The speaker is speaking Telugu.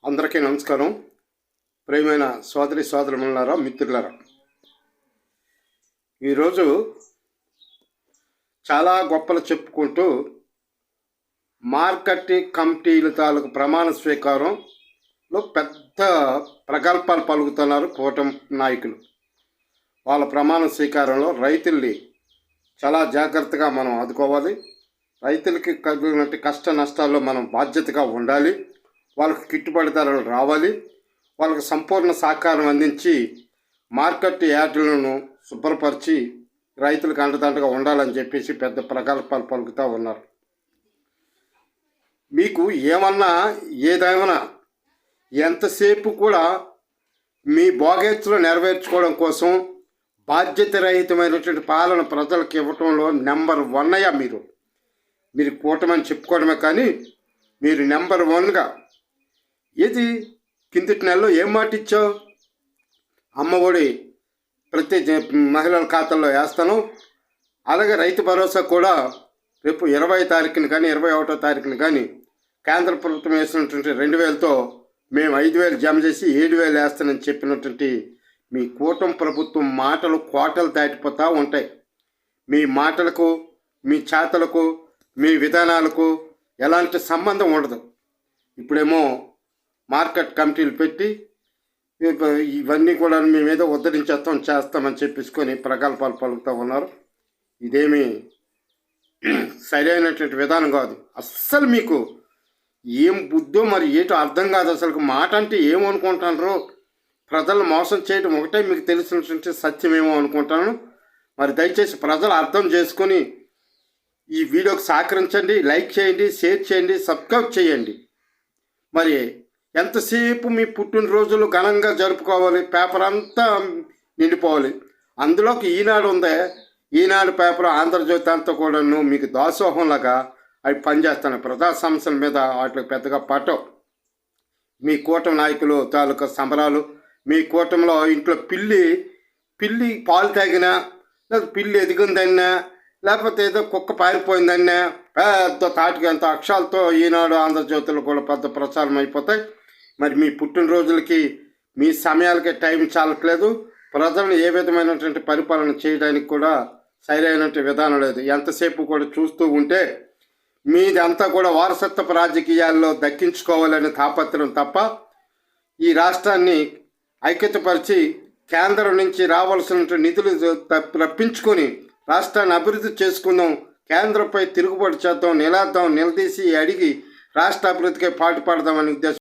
అందరికీ నమస్కారం. ప్రియమైన సోదరి సోదరులారా, మిత్రులారా, ఈరోజు చాలా గొప్పలు చెప్పుకుంటూ మార్కెటింగ్ కమిటీల తాలూకు ప్రమాణ స్వీకారంలో పెద్ద ప్రగల్భాలు పలుకుతున్నారు కూటమి నాయకులు. వాళ్ళ ప్రమాణ స్వీకారంలో రైతుల్ని చాలా జాగ్రత్తగా మనం ఆదుకోవాలి. రైతులకి కలిగినట్టు కష్ట నష్టాల్లో మనం బాధ్యతగా ఉండాలి. వాళ్ళకి గిట్టుబాటు ధరలు రావాలి. వాళ్ళకి సంపూర్ణ సహకారం అందించి మార్కెట్ యార్డులను శుభ్రపరిచి రైతులకు అండదండగా ఉండాలని చెప్పేసి పెద్ద ప్రగల్భాలు పలుకుతూ ఉన్నారు. మీకు ఏదైనా ఎంతసేపు కూడా మీ బాగేత్తులు నెరవేర్చుకోవడం కోసం బాధ్యత రహితమైనటువంటి పాలన ప్రజలకు ఇవ్వటంలో నెంబర్ 1 అయ్యా. మీరు కూటమని చెప్పుకోవడమే కానీ మీరు నెంబర్ 1గా ఏది కిందటి నెలలో ఏం మాట ఇచ్చావు? అమ్మఒడి ప్రతి మహిళల ఖాతాల్లో వేస్తాను. అలాగే రైతు భరోసా కూడా రేపు 20వ తారీఖుని కానీ 21వ తారీఖుని కానీ కేంద్ర ప్రభుత్వం వేసినటువంటి 2,000తో మేము 5,000 జమ చేసి 7,000 వేస్తానని చెప్పినటువంటి మీ కూటమి ప్రభుత్వం మాటలు కోటలు దాటిపోతూ ఉంటాయి. మీ మాటలకు, మీ చేతలకు, మీ విధానాలకు ఎలాంటి సంబంధం ఉండదు. ఇప్పుడేమో మార్కెట్ కమిటీలు పెట్టి ఇవన్నీ కూడా మేమేదో చేస్తామని చెప్పేసుకొని ప్రగల్భాలు పలుకుతూ ఉన్నారు. ఇదేమీ సరైనటువంటి విధానం కాదు. అస్సలు మీకు ఏం బుద్ధో మరి ఏటో అర్థం కాదు. అసలు మాట అంటే ఏమనుకుంటున్నారో, ప్రజలను మోసం చేయడం ఒకటే మీకు తెలిసినటువంటి సత్యమేమో అనుకుంటాను. మరి దయచేసి ప్రజలు అర్థం చేసుకొని ఈ వీడియోకి సహకరించండి, లైక్ చేయండి, షేర్ చేయండి, సబ్స్క్రైబ్ చేయండి. మరి ఎంతసేపు మీ పుట్టినరోజులు ఘనంగా జరుపుకోవాలి, పేపర్ అంతా నిండిపోవాలి. అందులోకి ఈనాడు ఉందే, ఈనాడు పేపర్, ఆంధ్రజ్యోతి అంతా కూడాను మీకు దాసోహంలాగా అవి పనిచేస్తాను. ప్రజా సమస్యల మీద వాటికి పెద్దగా పట్టవు. మీ కూటమి నాయకులు తాలూకా సంబరాలు, మీ కూటమిలో ఇంట్లో పిల్లి పాలు తాగినా, లేదా పిల్లి ఎదిగిందన్నా, లేకపోతే ఏదో కుక్క పారిపోయిందన్నా పెద్ద తాటికి అంత అక్షరాలతో ఈనాడు ఆంధ్రజ్యోతులు కూడా పెద్ద ప్రచారం అయిపోతాయి. మరి మీ పుట్టినరోజులకి మీ సమయాలకి టైం చాలట్లేదు. ప్రజలను ఏ విధమైనటువంటి పరిపాలన చేయడానికి కూడా సరైనటువంటి విధానం లేదు. ఎంతసేపు కూడా చూస్తూ ఉంటే మీది అంతా కూడా వారసత్వపు రాజకీయాల్లో దక్కించుకోవాలనే తాపత్రయం తప్ప ఈ రాష్ట్రాన్ని ఐక్యతపరిచి కేంద్రం నుంచి రావాల్సిన నిధులు రప్పించుకొని రాష్ట్రాన్ని అభివృద్ధి చేసుకుందాం, కేంద్రంపై తిరుగుబాటు చేద్దాం, నిలదీసి అడిగి రాష్ట్ర అభివృద్ధికి పాటుపడదామనే ఉద్దేశం